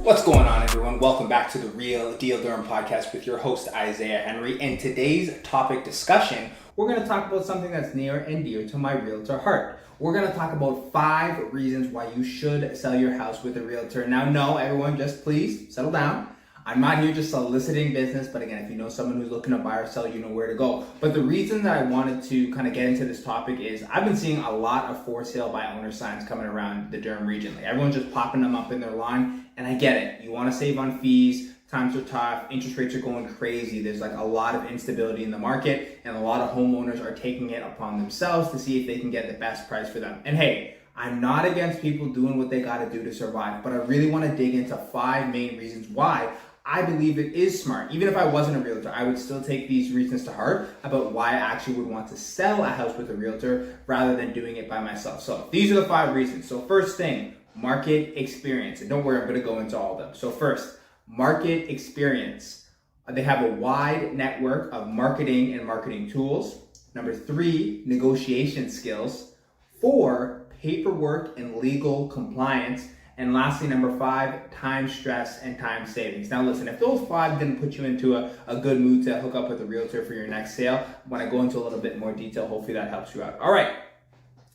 What's going on, everyone? Welcome back to the Real Deal Durham Podcast with your host, Isaiah Henry. In today's topic discussion, we're going to talk about something that's near and dear to my realtor heart. We're going to talk about 5 reasons why you should sell your house with a realtor. Now, no, everyone, just please settle down. I'm not here just soliciting business, but again, if you know someone who's looking to buy or sell, you know where to go. But the reason that I wanted to kind of get into this topic is I've been seeing a lot of for sale by owner signs coming around the Durham region. Like everyone's just popping them up in their line, and I get it. You want to save on fees, times are tough, interest rates are going crazy. There's like a lot of instability in the market, and a lot of homeowners are taking it upon themselves to see if they can get the best price for them. And hey, I'm not against people doing what they got to do to survive, but I really want to dig into 5 main reasons why I believe it is smart. Even if I wasn't a realtor, I would still take these reasons to heart about why I actually would want to sell a house with a realtor rather than doing it by myself. So these are the 5 reasons. So first thing, market experience. And don't worry, I'm going to go into all of them. So first, market experience. They have a wide network of marketing and marketing tools. Number 3, negotiation skills. 4, paperwork and legal compliance. And lastly, number 5, time stress and time savings. Now listen, if those 5 didn't put you into a good mood to hook up with a realtor for your next sale, when I go into a little bit more detail, hopefully that helps you out. All right,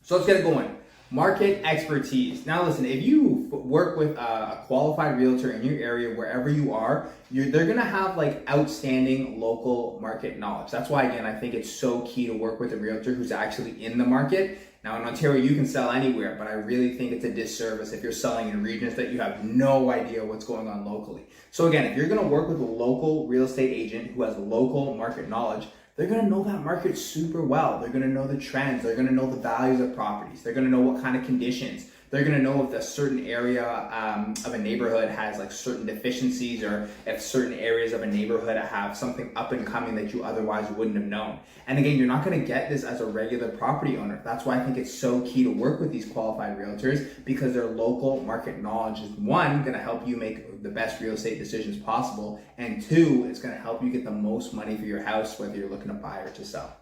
so let's get it going. Market expertise. Now listen, if you work with a qualified realtor in your area, wherever you are, they're gonna have like outstanding local market knowledge. That's why, again, I think it's so key to work with a realtor who's actually in the market. Now in Ontario, you can sell anywhere, but I really think it's a disservice if you're selling in regions that you have no idea what's going on locally. So again, if you're gonna work with a local real estate agent who has local market knowledge, they're gonna know that market super well. They're gonna know the trends. They're gonna know the values of properties. They're gonna know what kind of conditions. They're gonna know if a certain area of a neighborhood has like certain deficiencies, or if certain areas of a neighborhood have something up and coming that you otherwise wouldn't have known. And again, you're not gonna get this as a regular property owner. That's why I think it's so key to work with these qualified realtors, because their local market knowledge is, 1, gonna help you make the best real estate decisions possible, and 2, it's gonna help you get the most money for your house, whether you're looking to buy or to sell.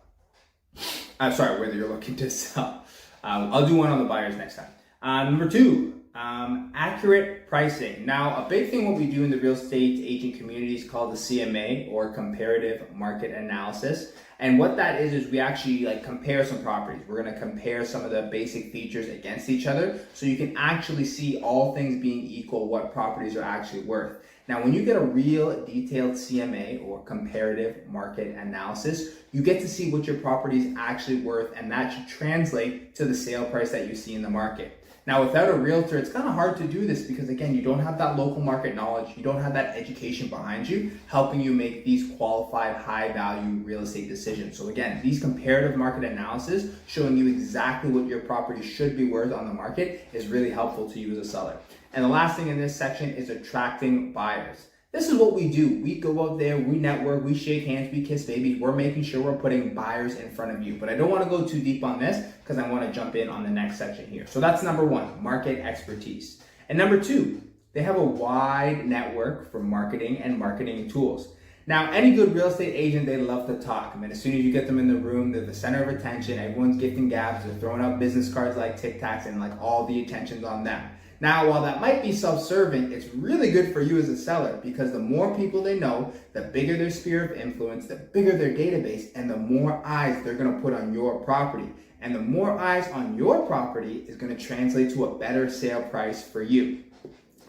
Whether you're looking to sell. I'll do one on the buyers next time. Number 2, accurate pricing. Now, a big thing what we do in the real estate agent community is called the CMA, or comparative market analysis. And what that is we actually like compare some properties. We're going to compare some of the basic features against each other, so you can actually see, all things being equal, what properties are actually worth. Now, when you get a real detailed CMA, or comparative market analysis, you get to see what your property is actually worth, and that should translate to the sale price that you see in the market. Now, without a realtor, it's kind of hard to do this because, again, you don't have that local market knowledge. You don't have that education behind you helping you make these qualified, high-value real estate decisions. So again, these comparative market analysis showing you exactly what your property should be worth on the market is really helpful to you as a seller. And the last thing in this section is attracting buyers. This is what we do. We go out there, we network, we shake hands, we kiss babies. We're making sure we're putting buyers in front of you. But I don't want to go too deep on this because I want to jump in on the next section here. So that's number 1, market expertise. And number 2, they have a wide network for marketing and marketing tools. Now, any good real estate agent, they love to talk. I mean, as soon as you get them in the room, they're the center of attention. Everyone's gifting gabs. They're throwing out business cards like Tic Tacs, and like all the attention's on them. Now, while that might be self-serving, it's really good for you as a seller, because the more people they know, the bigger their sphere of influence, the bigger their database, and the more eyes they're going to put on your property. And the more eyes on your property is going to translate to a better sale price for you.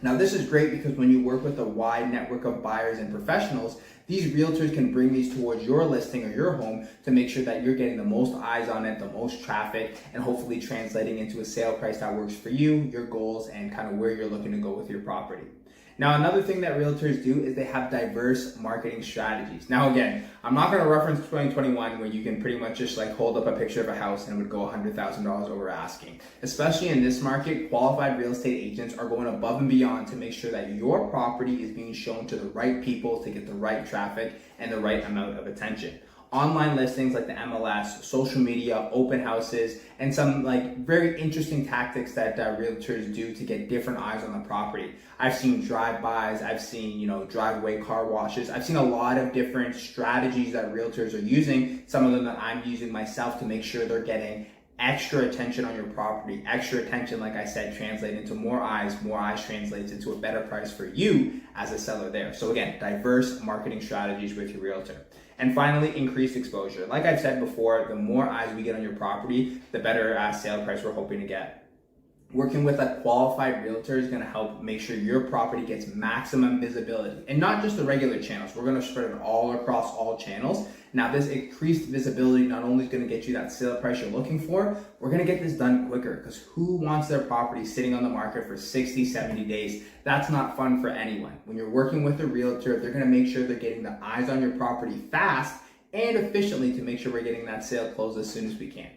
Now, this is great because when you work with a wide network of buyers and professionals, these realtors can bring these towards your listing or your home to make sure that you're getting the most eyes on it, the most traffic, and hopefully translating into a sale price that works for you, your goals, and kind of where you're looking to go with your property. Now, another thing that realtors do is they have diverse marketing strategies. Now, again, I'm not going to reference 2021 where you can pretty much just like hold up a picture of a house and it would go $100,000 over asking. Especially in this market, qualified real estate agents are going above and beyond to make sure that your property is being shown to the right people to get the right traffic and the right amount of attention. Online listings like the MLS, social media, open houses, and some like very interesting tactics that realtors do to get different eyes on the property. I've seen drive-bys, I've seen, driveway car washes. I've seen a lot of different strategies that realtors are using, some of them that I'm using myself to make sure they're getting extra attention on your property. Extra attention, like I said, translates into more eyes translates into a better price for you as a seller there. So again, diverse marketing strategies with your realtor. And finally, increased exposure. Like I've said before, the more eyes we get on your property, the better sale price we're hoping to get. Working with a qualified realtor is going to help make sure your property gets maximum visibility, and not just the regular channels. We're going to spread it all across all channels. Now, this increased visibility not only is going to get you that sale price you're looking for, we're going to get this done quicker, because who wants their property sitting on the market for 60, 70 days? That's not fun for anyone. When you're working with a realtor, they're going to make sure they're getting the eyes on your property fast and efficiently to make sure we're getting that sale closed as soon as we can.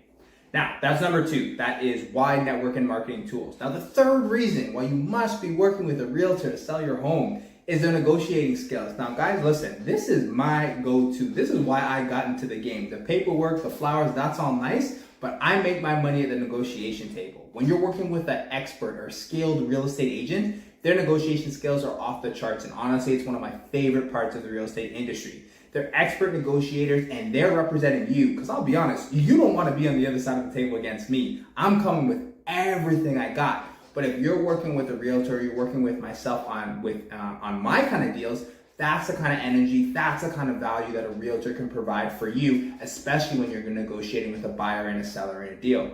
Now, that's number 2. That is wide network and marketing tools. Now, the third reason why you must be working with a realtor to sell your home is their negotiating skills. Now, guys, listen, this is my go-to. This is why I got into the game. The paperwork, the flowers, that's all nice, but I make my money at the negotiation table. When you're working with an expert or skilled real estate agent, their negotiation skills are off the charts, and honestly, it's one of my favorite parts of the real estate industry. They're expert negotiators, and they're representing you, because I'll be honest, you don't want to be on the other side of the table against me. I'm coming with everything I got. But if you're working with a realtor, you're working with myself on my kind of deals, that's the kind of energy, that's the kind of value that a realtor can provide for you, especially when you're negotiating with a buyer and a seller in a deal.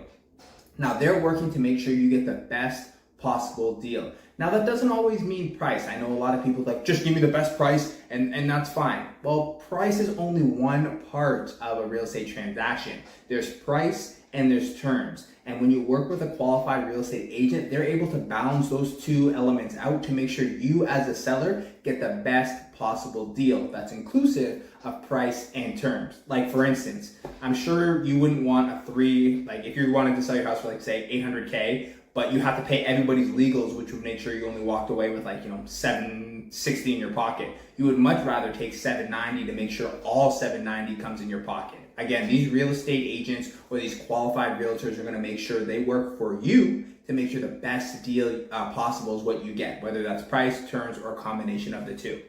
Now, they're working to make sure you get the best possible deal. Now, that doesn't always mean price. I know a lot of people like, just give me the best price and that's fine. Well, price is only one part of a real estate transaction. There's price and there's terms. And when you work with a qualified real estate agent, they're able to balance those two elements out to make sure you as a seller get the best possible deal that's inclusive of price and terms. Like, for instance, I'm sure you wouldn't want if you wanted to sell your house for like say $800K, but you have to pay everybody's legals, which would make sure you only walked away with $760 in your pocket. You would much rather take $790 to make sure all $790 comes in your pocket. Again, these real estate agents or these qualified realtors are going to make sure they work for you to make sure the best deal possible is what you get, whether that's price, terms, or a combination of the two.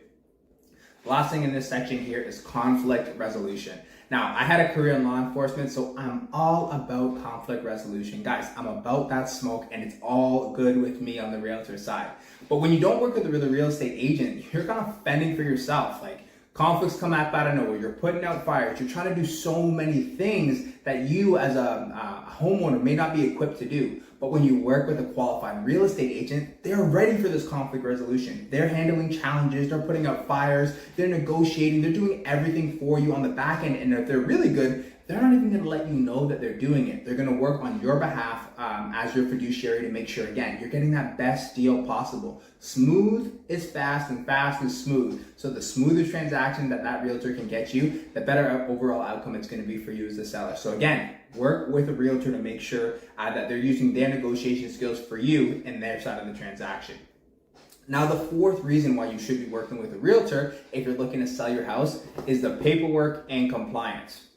The last thing in this section here is conflict resolution. Now, I had a career in law enforcement, so I'm all about conflict resolution. Guys, I'm about that smoke, and it's all good with me on the realtor side. But when you don't work with the real estate agent, you're kind of fending for yourself. Like, conflicts come up out of nowhere. You're putting out fires. You're trying to do so many things that you as a homeowner may not be equipped to do. But when you work with a qualified real estate agent, they're ready for this conflict resolution. They're handling challenges. They're putting out fires. They're negotiating. They're doing everything for you on the back end. And if they're really good, they're not even going to let you know that they're doing it. They're going to work on your behalf as your fiduciary to make sure, again, you're getting that best deal possible. Smooth is fast and fast is smooth. So the smoother transaction that realtor can get you, the better overall outcome it's going to be for you as a seller. So again, work with a realtor to make sure that they're using their negotiation skills for you in their side of the transaction. Now, the fourth reason why you should be working with a realtor if you're looking to sell your house is the paperwork and compliance.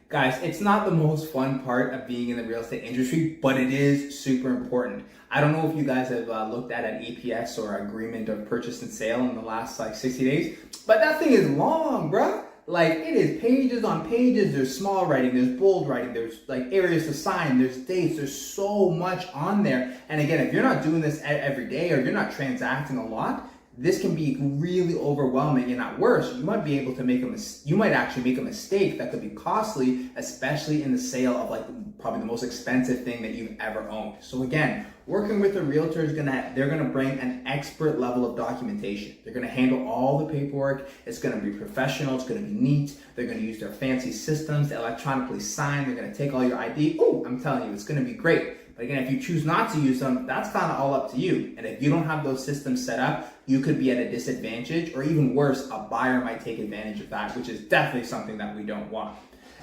Guys, it's not the most fun part of being in the real estate industry, but it is super important. I don't know if you guys have looked at an EPS or agreement of purchase and sale in the last 60 days, but that thing is long, bruh. Like, it is pages on pages. There's small writing, there's bold writing, there's areas to sign, there's dates, there's so much on there. And again, if you're not doing this every day or you're not transacting a lot, this can be really overwhelming, and at worst, you might actually make a mistake that could be costly, especially in the sale of probably the most expensive thing that you've ever owned. So again, working with a realtor they're gonna bring an expert level of documentation. They're gonna handle all the paperwork. It's gonna be professional. It's gonna be neat. They're gonna use their fancy systems to electronically sign. They're gonna take all your ID. Oh, I'm telling you, it's gonna be great. But again, if you choose not to use them, that's kind of all up to you. And if you don't have those systems set up, you could be at a disadvantage, or even worse, a buyer might take advantage of that, which is definitely something that we don't want.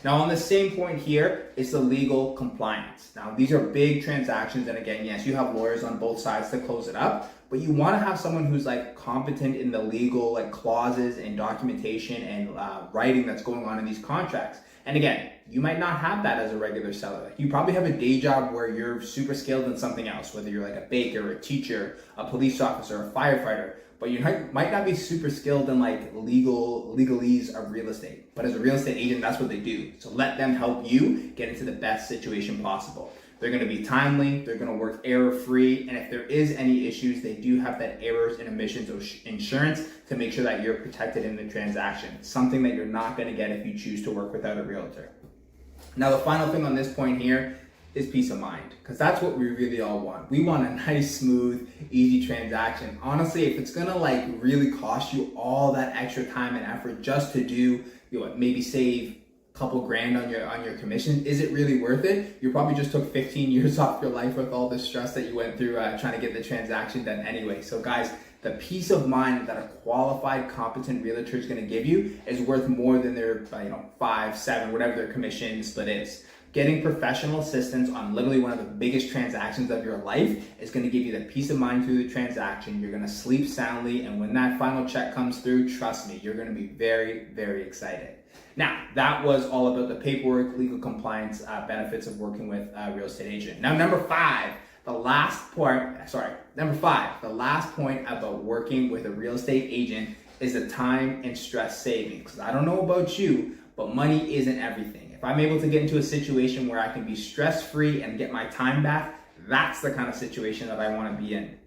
Now, on the same point here is the legal compliance. Now, these are big transactions, and again, yes, you have lawyers on both sides to close it up, but you want to have someone who's like competent in the legal like clauses and documentation and writing that's going on in these contracts. And again, you might not have that as a regular seller. You probably have a day job where you're super skilled in something else, whether you're like a baker, a teacher, a police officer, a firefighter, but you might not be super skilled in like legalese of real estate. But as a real estate agent, that's what they do. So let them help you get into the best situation possible. They're going to be timely, they're going to work error-free, and if there is any issues, they do have that errors and omissions insurance to make sure that you're protected in the transaction, something that you're not going to get if you choose to work without a realtor. Now, the final thing on this point here is peace of mind, because that's what we really all want. We want a nice, smooth, easy transaction. Honestly, if it's going to like really cost you all that extra time and effort just to do, maybe save couple grand on your commission, is it really worth it? You probably just took 15 years off your life with all the stress that you went through trying to get the transaction done anyway. So guys, the peace of mind that a qualified, competent realtor is going to give you is worth more than their 5, 7, whatever their commission split is. Getting professional assistance on literally one of the biggest transactions of your life is going to give you the peace of mind through the transaction. You're going to sleep soundly, and when that final check comes through, trust me, you're going to be very, very excited. Now, that was all about the paperwork, legal compliance, benefits of working with a real estate agent. Now, number 5, the last point about working with a real estate agent is the time and stress savings. Because I don't know about you, but money isn't everything. If I'm able to get into a situation where I can be stress-free and get my time back, that's the kind of situation that I want to be in.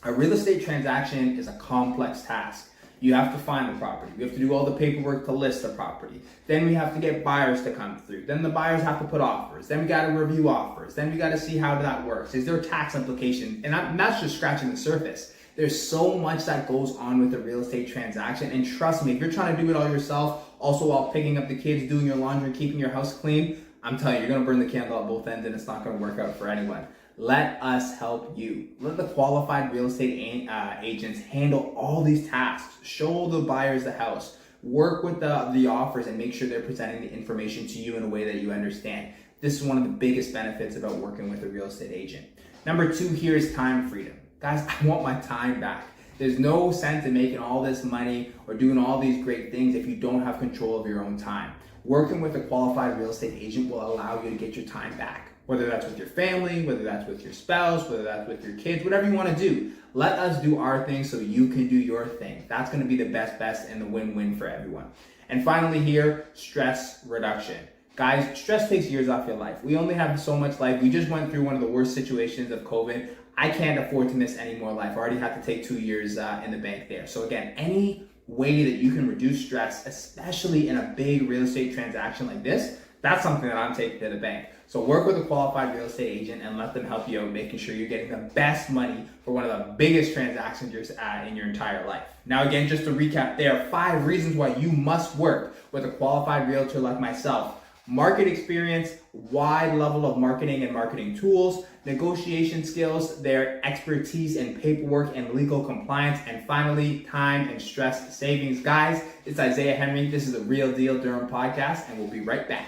A real estate transaction is a complex task. You have to find the property. You have to do all the paperwork to list the property. Then we have to get buyers to come through. Then the buyers have to put offers. Then we got to review offers. Then we got to see how that works. Is there tax implication? And that's just scratching the surface. There's so much that goes on with a real estate transaction. And trust me, if you're trying to do it all yourself, also while picking up the kids, doing your laundry, keeping your house clean, I'm telling you, you're going to burn the candle at both ends and it's not going to work out for anyone. Let us help you. Let the qualified real estate agents handle all these tasks. Show the buyers the house. Work with the offers and make sure they're presenting the information to you in a way that you understand. This is one of the biggest benefits about working with a real estate agent. Number 2 here is time freedom. Guys, I want my time back. There's no sense in making all this money or doing all these great things if you don't have control of your own time. Working with a qualified real estate agent will allow you to get your time back. Whether that's with your family, whether that's with your spouse, whether that's with your kids, whatever you want to do. Let us do our thing so you can do your thing. That's going to be the best and the win-win for everyone. And finally here, stress reduction. Guys, stress takes years off your life. We only have so much life. We just went through one of the worst situations of COVID. I can't afford to miss any more life. I already have to take 2 years in the bank there. So again, any way that you can reduce stress, especially in a big real estate transaction like this, that's something that I'm taking to the bank. So work with a qualified real estate agent and let them help you out, making sure you're getting the best money for one of the biggest transactions in your entire life. Now again, just to recap, there are 5 reasons why you must work with a qualified realtor like myself. Market experience, wide level of marketing and marketing tools, negotiation skills, their expertise in paperwork and legal compliance, and finally, time and stress savings. Guys, it's Isaiah Henry. This is the Real Deal Durham Podcast, and we'll be right back.